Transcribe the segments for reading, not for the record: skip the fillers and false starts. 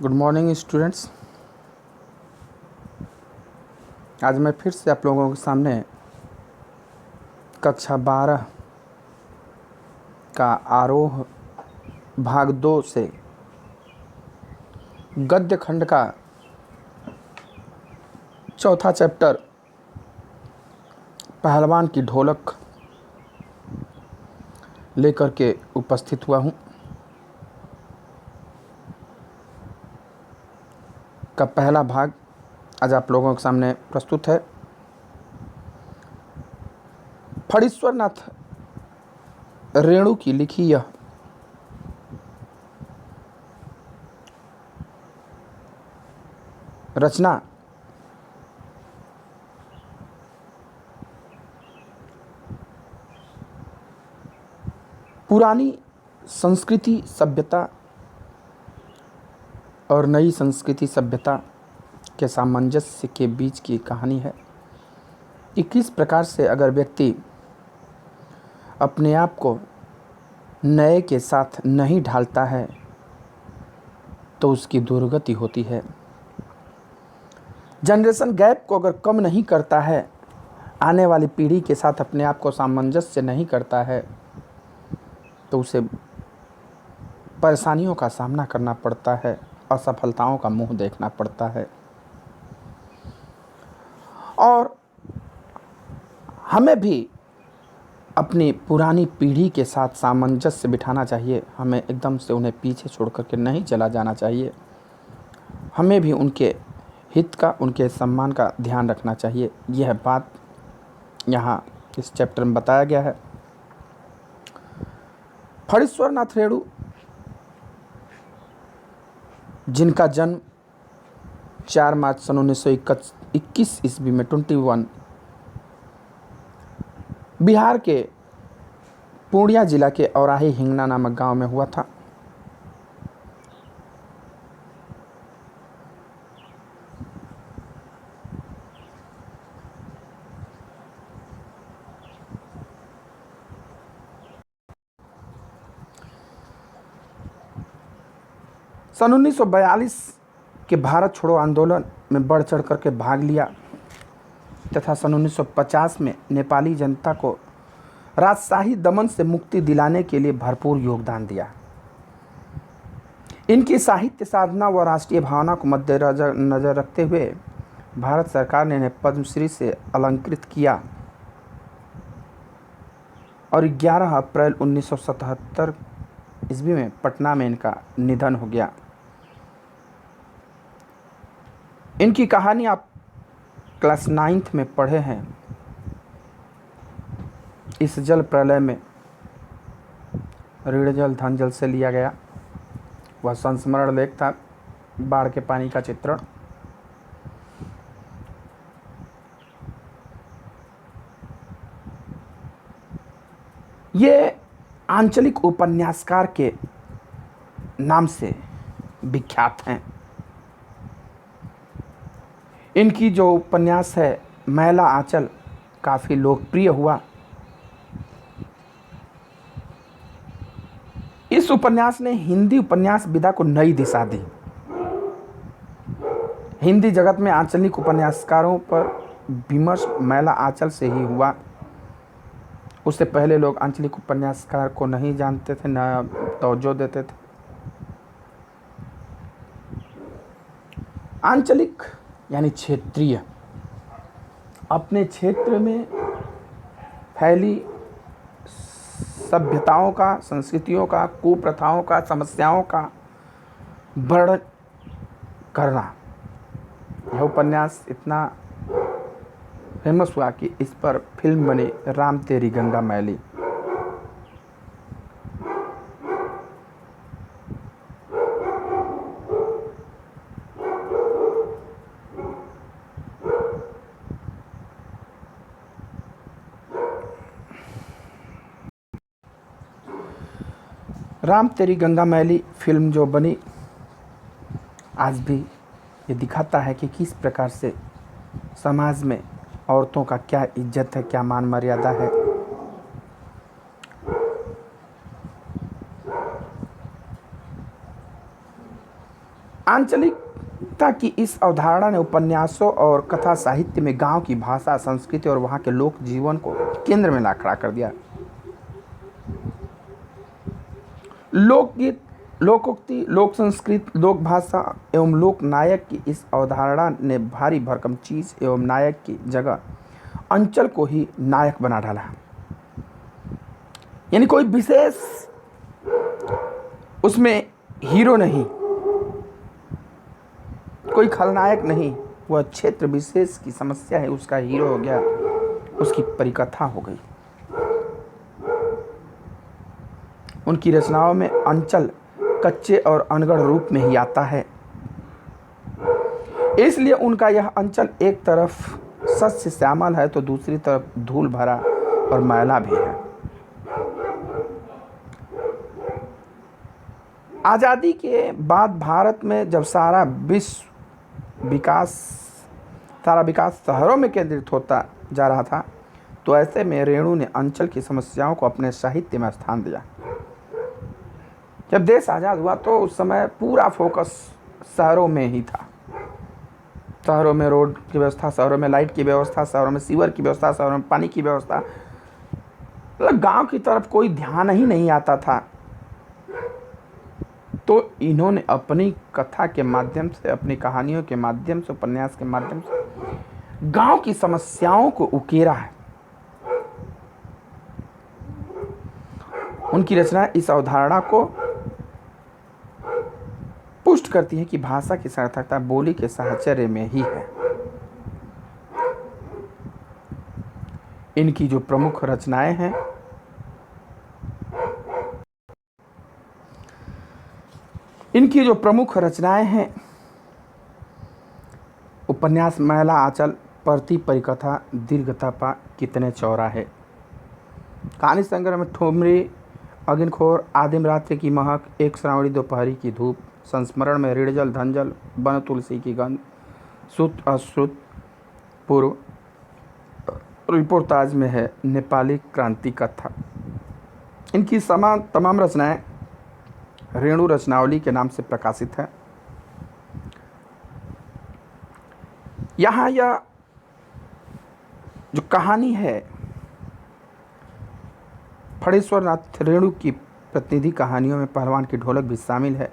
Good morning students. आज मैं फिर से आप लोगों के सामने कक्षा 12 का आरोह भाग 2 से गद्य खंड का चौथा चैप्टर पहलवान की ढोलक लेकर के उपस्थित हुआ हूँ। का पहला भाग आज आप लोगों के सामने प्रस्तुत है। फणीश्वरनाथ रेणु की लिखी यह रचना पुरानी संस्कृति सभ्यता और नई संस्कृति सभ्यता के सामंजस्य के बीच की कहानी है कि किस प्रकार से अगर व्यक्ति अपने आप को नए के साथ नहीं ढालता है तो उसकी दुर्गति होती है। जनरेशन गैप को अगर कम नहीं करता है, आने वाली पीढ़ी के साथ अपने आप को सामंजस्य नहीं करता है तो उसे परेशानियों का सामना करना पड़ता है, असफलताओं का मुंह देखना पड़ता है। और हमें भी अपनी पुरानी पीढ़ी के साथ सामंजस्य बिठाना चाहिए। हमें एकदम से उन्हें पीछे छोड़ करके नहीं चला जाना चाहिए। हमें भी उनके हित का, उनके सम्मान का ध्यान रखना चाहिए। यह बात यहाँ इस चैप्टर में बताया गया है। फणीश्वरनाथ रेणु, जिनका जन्म 4 मार्च सन 1921 ईस्वी में 21 बिहार के पूर्णिया जिला के औराही हिंगना नामक गांव में हुआ था। सन 1942 के भारत छोड़ो आंदोलन में बढ़ चढ़ करके भाग लिया तथा सन 1950 में नेपाली जनता को राजशाही दमन से मुक्ति दिलाने के लिए भरपूर योगदान दिया। इनकी साहित्य साधना व राष्ट्रीय भावना को मद्देनजर रखते हुए भारत सरकार ने इन्हें पद्मश्री से अलंकृत किया और 11 अप्रैल 1977 ईस्वी में पटना में इनका निधन हो गया। इनकी कहानी आप क्लास 9th में पढ़े हैं। इस जल प्रलय में ऋण जल धन जल से लिया गया वह संस्मरण लेख था, बाढ़ के पानी का चित्रण। ये आंचलिक उपन्यासकार के नाम से विख्यात हैं। इनकी जो उपन्यास है मैला आंचल काफ़ी लोकप्रिय हुआ। इस उपन्यास ने हिंदी उपन्यास विधा को नई दिशा दी। हिंदी जगत में आंचलिक उपन्यासकारों पर विमर्श मैला आंचल से ही हुआ। उससे पहले लोग आंचलिक उपन्यासकार को नहीं जानते थे, न तवज्जो देते थे। आंचलिक यानी क्षेत्रीय, अपने क्षेत्र में फैली सभ्यताओं का, संस्कृतियों का, कुप्रथाओं का, समस्याओं का वर्णन करना। यह उपन्यास इतना फेमस हुआ कि इस पर फिल्म बनी, राम तेरी गंगा मैली। राम तेरी गंगा मैली फिल्म जो बनी, आज भी ये दिखाता है कि किस प्रकार से समाज में औरतों का क्या इज्जत है, क्या मान मर्यादा है। आंचलिकता की इस अवधारणा ने उपन्यासों और कथा साहित्य में गांव की भाषा, संस्कृति और वहां के लोक जीवन को केंद्र में ला खड़ा कर दिया। लोकगीत, लोकोक्ति, लोक संस्कृति, लोक भाषा एवं लोक नायक की इस अवधारणा ने भारी भरकम चीज एवं नायक की जगह अंचल को ही नायक बना डाला। यानी कोई विशेष उसमें हीरो नहीं, कोई खलनायक नहीं, वह क्षेत्र विशेष की समस्या है, उसका हीरो हो गया, उसकी परिकथा हो गई। उनकी रचनाओं में अंचल कच्चे और अनगढ़ रूप में ही आता है, इसलिए उनका यह अंचल एक तरफ सस्य श्यामल है तो दूसरी तरफ धूल भरा और मैला भी है। आज़ादी के बाद भारत में जब सारा विकास शहरों में केंद्रित होता जा रहा था, तो ऐसे में रेणु ने अंचल की समस्याओं को अपने साहित्य में स्थान दिया। जब देश आज़ाद हुआ तो उस समय पूरा फोकस शहरों में ही था। शहरों में रोड की व्यवस्था, शहरों में लाइट की व्यवस्था, शहरों में सीवर की व्यवस्था, शहरों में पानी की व्यवस्था, मतलब गांव की तरफ कोई ध्यान ही नहीं आता था। तो इन्होंने अपनी कथा के माध्यम से, अपनी कहानियों के माध्यम से, उपन्यास के माध्यम से गांव की समस्याओं को उकेरा है। उनकी रचना इस अवधारणा को पुष्ट करती है कि भाषा की सार्थकता बोली के साहचर्य में ही है। इनकी जो प्रमुख रचनाएं हैं, उपन्यास मैला आंचल, परती परिकथा, दीर्घतपा, कितने चौराहे, कहानी संग्रह में ठुमरी, अग्निखोर, आदिम रात्रि की महक, एक श्रावणी दोपहरी की धूप, संस्मरण में ऋणजल धनजल, बन तुलसी की गंध, श्रुत अश्रुत, पूर्व, रिपोर्टाज में है नेपाली क्रांति कथा। इनकी तमाम रचनाएं रेणु रचनावली के नाम से प्रकाशित है। यहाँ यह जो कहानी है फणीश्वर नाथ रेणु की प्रतिनिधि कहानियों में पहलवान की ढोलक भी शामिल है।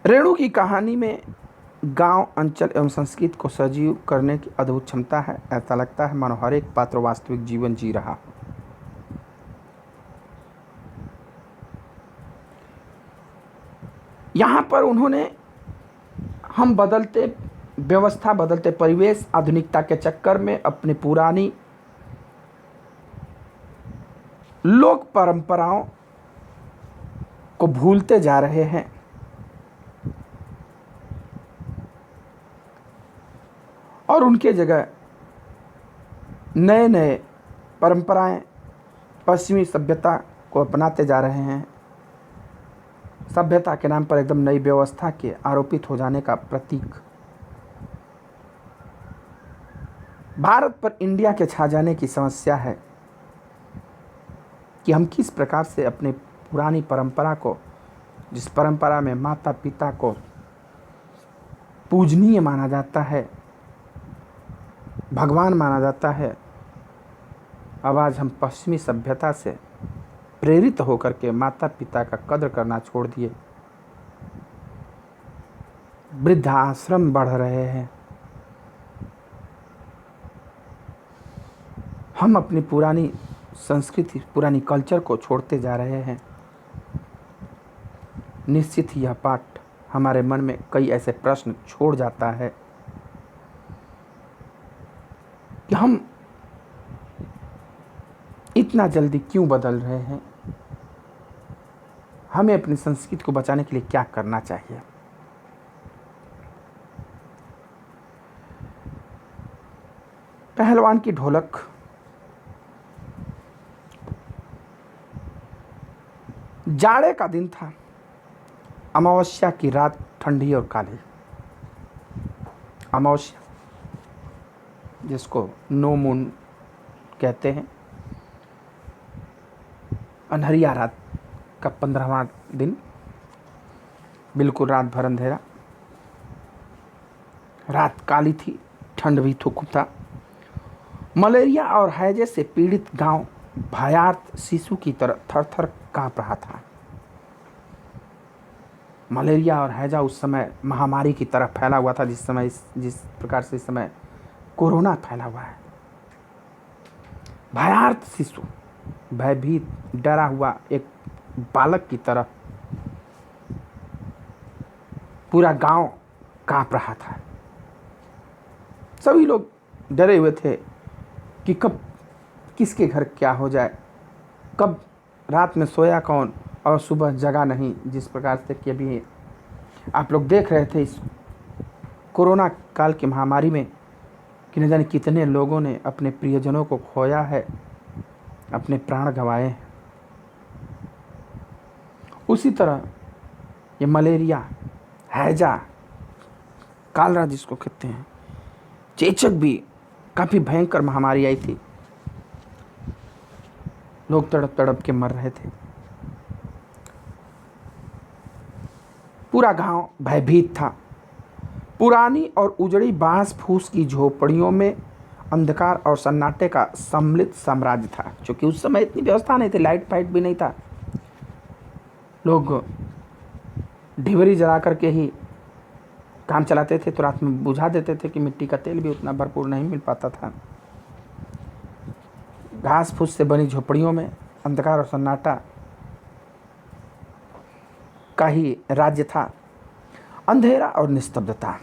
रेणु की कहानी में गांव, अंचल एवं संस्कृति को सजीव करने की अद्भुत क्षमता है। ऐसा लगता है मानो हर एक पात्र वास्तविक जीवन जी रहा हो। यहाँ पर उन्होंने हम बदलते व्यवस्था, बदलते परिवेश, आधुनिकता के चक्कर में अपनी पुरानी लोक परंपराओं को भूलते जा रहे हैं। और उनके जगह नए नए परंपराएं, पश्चिमी सभ्यता को अपनाते जा रहे हैं। सभ्यता के नाम पर एकदम नई व्यवस्था के आरोपित हो जाने का प्रतीक। भारत पर इंडिया के छा जाने की समस्या है कि हम किस प्रकार से अपने पुरानी परंपरा को, जिस परंपरा में माता पिता को पूजनीय माना जाता है, भगवान माना जाता है, अब आज हम पश्चिमी सभ्यता से प्रेरित होकर के माता पिता का कद्र करना छोड़ दिए। वृद्धाश्रम बढ़ रहे हैं। हम अपनी पुरानी संस्कृति, पुरानी कल्चर को छोड़ते जा रहे हैं। निश्चित ही यह पाठ हमारे मन में कई ऐसे प्रश्न छोड़ जाता है कि हम इतना जल्दी क्यों बदल रहे हैं। हमें अपनी संस्कृति को बचाने के लिए क्या करना चाहिए। पहलवान की ढोलक, जाड़े का दिन था, अमावस्या की रात ठंडी और काली। अमावस्या जिसको नो मून कहते हैं, अंधेरिया रात का 15वां दिन, बिल्कुल रात भर अंधेरा, रात काली थी, ठंड भी खूब था। मलेरिया और हैजे से पीड़ित गांव भयार्त शिशु की तरह थर थर कांप रहा था। मलेरिया और हैजा उस समय महामारी की तरह फैला हुआ था, जिस प्रकार से इस समय कोरोना फैला हुआ है। भयार्त शिशु भयभीत डरा हुआ एक बालक की तरह पूरा गांव कांप रहा था। सभी लोग डरे हुए थे कि कब किसके घर क्या हो जाए, कब रात में सोया कौन और सुबह जगा नहीं। जिस प्रकार से कि अभी आप लोग देख रहे थे इस कोरोना काल की महामारी में कि न जाने कितने लोगों ने अपने प्रियजनों को खोया है, अपने प्राण गंवाए हैं। उसी तरह ये मलेरिया, हैजा, कालरा जिसको कहते हैं, चेचक भी काफ़ी भयंकर महामारी आई थी। लोग तड़प तड़प के मर रहे थे। पूरा गांव भयभीत था। पुरानी और उजड़ी बांस फूस की झोपड़ियों में अंधकार और सन्नाटे का सम्मिलित साम्राज्य था, क्योंकि उस समय इतनी व्यवस्था नहीं थी, लाइट फाइट भी नहीं था। लोग ढिबरी जला करके ही काम चलाते थे, तो रात में बुझा देते थे कि मिट्टी का तेल भी उतना भरपूर नहीं मिल पाता था। घास फूस से बनी झोपड़ियों में अंधकार और सन्नाटा का ही राज्य था। अंधेरा और निस्तब्धता,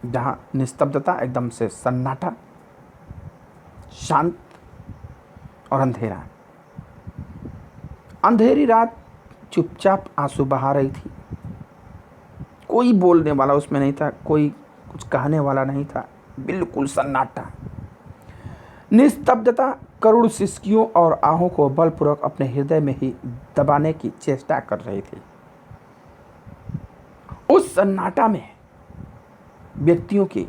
जहाँ निस्तब्धता एकदम से सन्नाटा, शांत और अंधेरा। अंधेरी रात चुपचाप आंसू बहा रही थी। कोई बोलने वाला उसमें नहीं था, कोई कुछ कहने वाला नहीं था, बिल्कुल सन्नाटा। निस्तब्धता करुण सिसकियों और आहों को बलपूर्वक अपने हृदय में ही दबाने की चेष्टा कर रही थी। उस सन्नाटा में व्यक्तियों की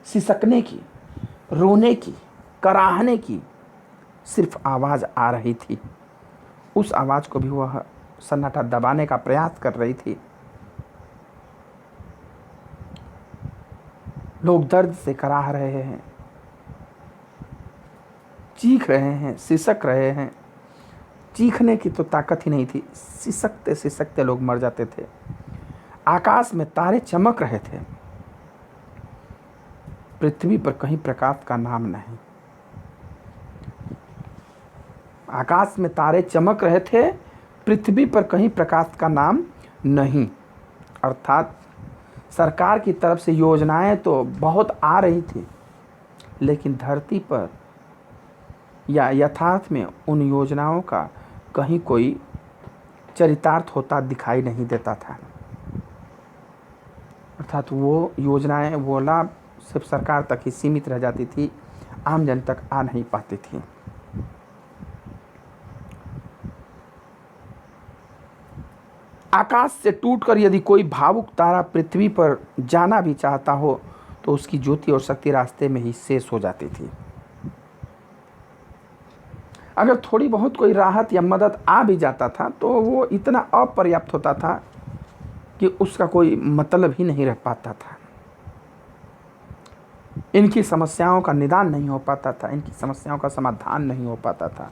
सिसकने की, रोने की, कराहने की सिर्फ आवाज आ रही थी। उस आवाज को भी वह सन्नाटा दबाने का प्रयास कर रही थी। लोग दर्द से कराह रहे हैं, चीख रहे हैं, सिसक रहे हैं। चीखने की तो ताकत ही नहीं थी, सिसकते सिसकते लोग मर जाते थे। आकाश में तारे चमक रहे थे, पृथ्वी पर कहीं प्रकाश का नाम नहीं। आकाश में तारे चमक रहे थे, पृथ्वी पर कहीं प्रकाश का नाम नहीं। अर्थात सरकार की तरफ से योजनाएं तो बहुत आ रही थी, लेकिन धरती पर या यथार्थ में उन योजनाओं का कहीं कोई चरितार्थ होता दिखाई नहीं देता था। अर्थात वो योजनाएं, वो लाभ सिर्फ सरकार तक ही सीमित रह जाती थी, आम जन तक आ नहीं पाती थी। आकाश से टूटकर यदि कोई भावुक तारा पृथ्वी पर जाना भी चाहता हो तो उसकी ज्योति और शक्ति रास्ते में ही शेष हो जाती थी। अगर थोड़ी बहुत कोई राहत या मदद आ भी जाता था तो वो इतना अपर्याप्त होता था कि उसका कोई मतलब ही नहीं रह पाता था। इनकी समस्याओं का निदान नहीं हो पाता था, इनकी समस्याओं का समाधान नहीं हो पाता था।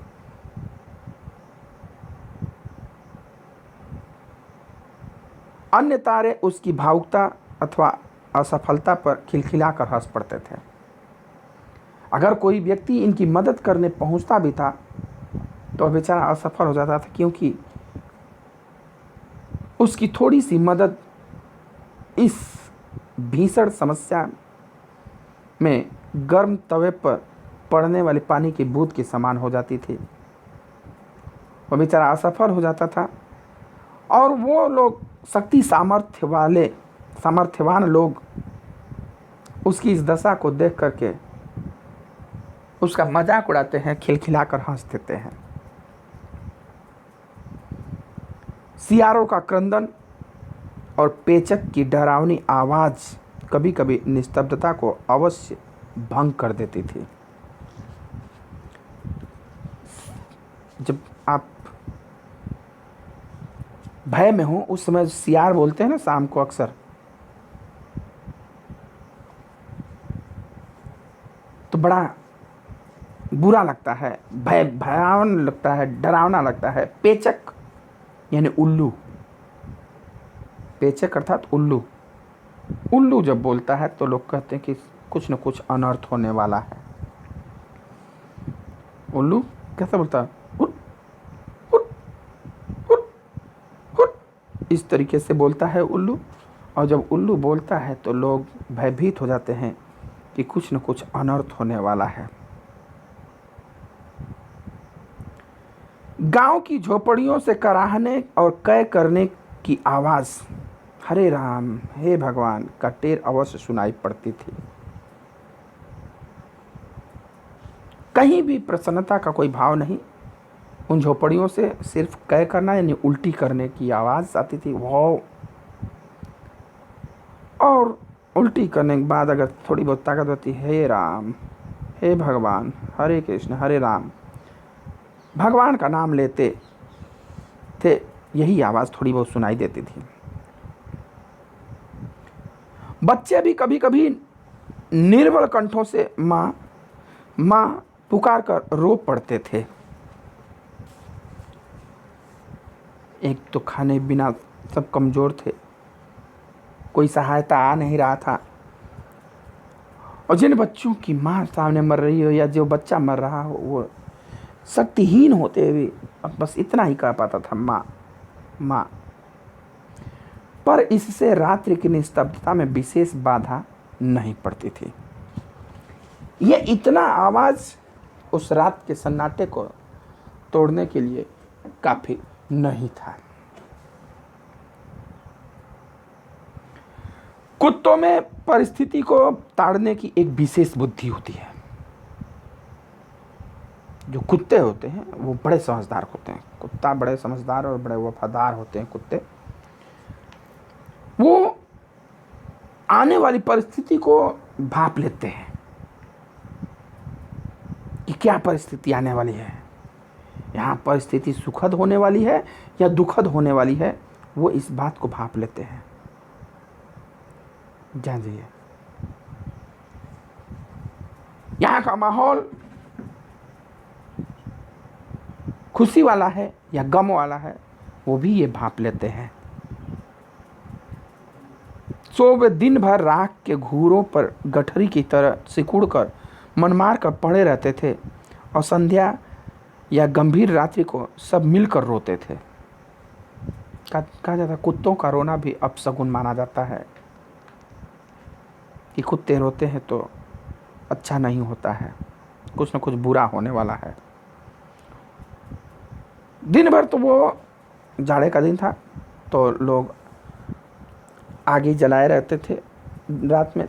अन्य तारे उसकी भावुकता अथवा असफलता पर खिलखिलाकर हंस पड़ते थे। अगर कोई व्यक्ति इनकी मदद करने पहुंचता भी था तो बेचारा असफल हो जाता था, क्योंकि उसकी थोड़ी सी मदद इस भीषण समस्या में गर्म तवे पर पड़ने वाले पानी की बूंद के समान हो जाती थी। वह बेचारा असफल हो जाता था और वो लोग सामर्थ्यवान लोग उसकी इस दशा को देख करके उसका मजाक उड़ाते हैं, खिलखिलाकर हंस देते हैं। सियारों का क्रंदन और पेचक की डरावनी आवाज कभी कभी निस्तब्धता को अवश्य भंग कर देती थी। जब आप भय में हो उस समय सियार बोलते हैं ना शाम को अक्सर, तो बड़ा बुरा लगता है, भयावन लगता है, डरावना लगता है। पेचक यानी उल्लू, पेचक अर्थात उल्लू। उल्लू जब बोलता है तो लोग कहते हैं कि कुछ न कुछ अनर्थ होने वाला है। उल्लू कैसे बोलता है? उठ उठ उठ उठ, इस तरीके से बोलता है उल्लू। और जब उल्लू बोलता है तो लोग भयभीत हो जाते हैं कि कुछ न कुछ अनर्थ होने वाला है। गांव की झोपड़ियों से कराहने और कै करने की आवाज हरे राम हे भगवान का टेर अवश्य सुनाई पड़ती थी। कहीं भी प्रसन्नता का कोई भाव नहीं। उन झोपड़ियों से सिर्फ कै करना यानी उल्टी करने की आवाज आती थी। वो और उल्टी करने के बाद अगर थोड़ी बहुत ताकत होती, हे राम हे भगवान हरे कृष्ण हरे राम, भगवान का नाम लेते थे, यही आवाज थोड़ी बहुत सुनाई देती थी। बच्चे भी कभी कभी निर्बल कंठों से माँ माँ पुकार कर रो पड़ते थे। एक तो खाने बिना सब कमजोर थे, कोई सहायता आ नहीं रहा था, और जिन बच्चों की माँ सामने मर रही हो या जो बच्चा मर रहा हो वो शक्तिहीन होते हुए अब बस इतना ही कह पाता था, माँ माँ। पर इससे रात्रि की निस्तब्धता में विशेष बाधा नहीं पड़ती थी। ये इतना आवाज उस रात के सन्नाटे को तोड़ने के लिए काफी नहीं था। कुत्तों में परिस्थिति को ताड़ने की एक विशेष बुद्धि होती है। जो कुत्ते होते हैं वो बड़े समझदार होते हैं। कुत्ता बड़े समझदार और बड़े वफादार होते हैं कुत्ते। वो आने वाली परिस्थिति को भांप लेते हैं कि क्या परिस्थिति आने वाली है, यहाँ परिस्थिति सुखद होने वाली है या दुखद होने वाली है, वो इस बात को भांप लेते हैं। जान जाइए, यहाँ का माहौल खुशी वाला है या गम वाला है, वो भी ये भांप लेते हैं। सो वे दिन भर राख के घूरों पर गठरी की तरह सिकुड़ कर मन मार कर पड़े रहते थे, और संध्या या गंभीर रात्रि को सब मिलकर रोते थे। कहा जाता है कुत्तों का रोना भी अपशगुन माना जाता है, कि कुत्ते रोते हैं तो अच्छा नहीं होता है, कुछ न कुछ बुरा होने वाला है। दिन भर तो वो जाड़े का दिन था तो लोग आगे जलाए रहते थे। रात में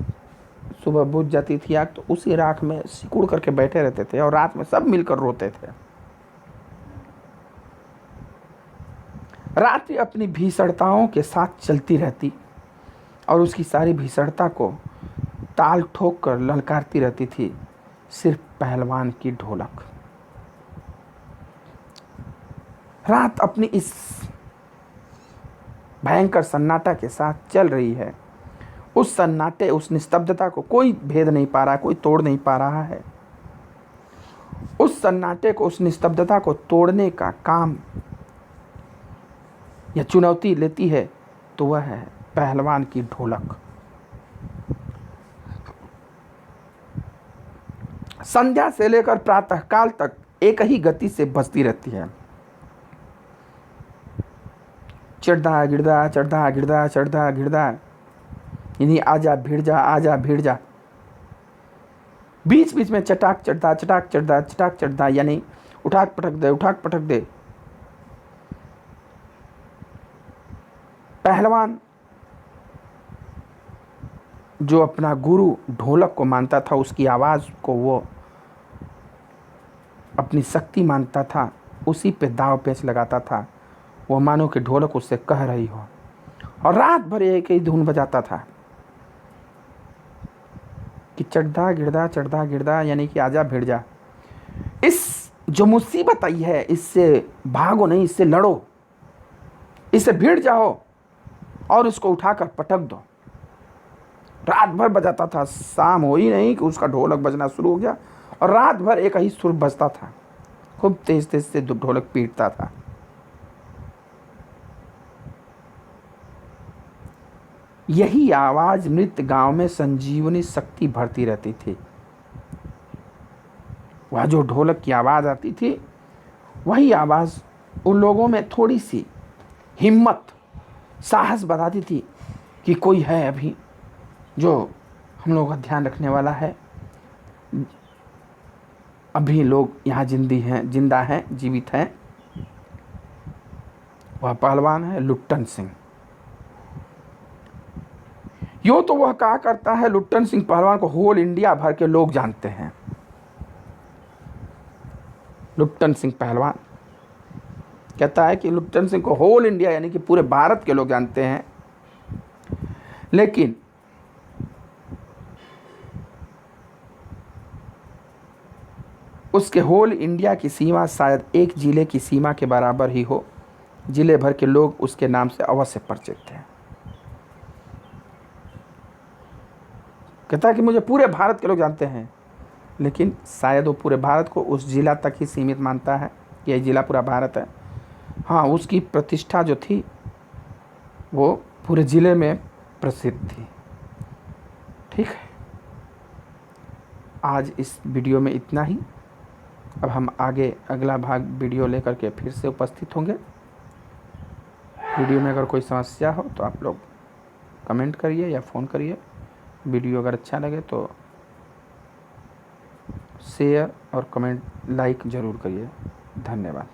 सुबह बुझ जाती थी आग तो उसी राख में सिकुड़ करके बैठे रहते थे और रात में सब मिलकर रोते थे। रात्रि अपनी भीषणताओं के साथ चलती रहती और उसकी सारी भीषणता को ताल ठोक कर ललकारती रहती थी सिर्फ पहलवान की ढोलक। रात अपनी इस भयंकर सन्नाटा के साथ चल रही है। उस सन्नाटे, उस निस्तब्धता को कोई भेद नहीं पा रहा है, कोई तोड़ नहीं पा रहा है। उस सन्नाटे को, उस निस्तब्धता को तोड़ने का काम या चुनौती लेती है तो वह है पहलवान की ढोलक। संध्या से लेकर प्रातःकाल तक एक ही गति से बजती रहती है। चढ़दा गिरदा चढ़दा गिरदा चढ़दा गिरदा, यानी आजा भिड़ जा आजा भिड़ जा। बीच बीच में चटाक चढ़दा चटाक चढ़दा चटाक चढ़दा, यानी उठाक पटक दे उठाक पटक दे। पहलवान जो अपना गुरु ढोलक को मानता था, उसकी आवाज़ को वो अपनी शक्ति मानता था, उसी पे दाव पेच लगाता था। वो मानो कि ढोलक उससे कह रही हो, और रात भर एक ही धुन बजाता था कि चढ़दा गिरदा चढ़दा गिरदा, यानी कि आजा भिड़ जा। इस जो मुसीबत आई है इससे भागो नहीं, इससे लड़ो, इससे भिड़ जाओ और इसको उठाकर पटक दो। रात भर बजाता था, शाम हो ही नहीं कि उसका ढोलक बजना शुरू हो गया और रात भर एक ही सुर बजता था, खूब तेज तेज से ढोलक पीटता था। यही आवाज मृत गांव में संजीवनी शक्ति भरती रहती थी। वह जो ढोलक की आवाज आती थी, वही आवाज उन लोगों में थोड़ी सी हिम्मत, साहस बताती थी कि कोई है अभी जो हम लोगों का ध्यान रखने वाला है। अभी लोग यहाँ जिंदा हैं, जीवित हैं। वह पहलवान है लुट्टन सिंह। यूँ तो वह कहा करता है, लुट्टन सिंह पहलवान को होल इंडिया भर के लोग जानते हैं। लुट्टन सिंह पहलवान कहता है कि लुट्टन सिंह को होल इंडिया यानी कि पूरे भारत के लोग जानते हैं, लेकिन उसके होल इंडिया की सीमा शायद एक जिले की सीमा के बराबर ही हो। जिले भर के लोग उसके नाम से अवश्य परिचित थे। कहता है कि मुझे पूरे भारत के लोग जानते हैं, लेकिन शायद वो पूरे भारत को उस जिला तक ही सीमित मानता है कि यह जिला पूरा भारत है। हाँ, उसकी प्रतिष्ठा जो थी वो पूरे ज़िले में प्रसिद्ध थी। ठीक है, आज इस वीडियो में इतना ही। अब हम आगे अगला भाग वीडियो लेकर के फिर से उपस्थित होंगे। वीडियो में अगर कोई समस्या हो तो आप लोग कमेंट करिए या फ़ोन करिए। वीडियो अगर अच्छा लगे तो शेयर और कमेंट लाइक ज़रूर करिए। धन्यवाद।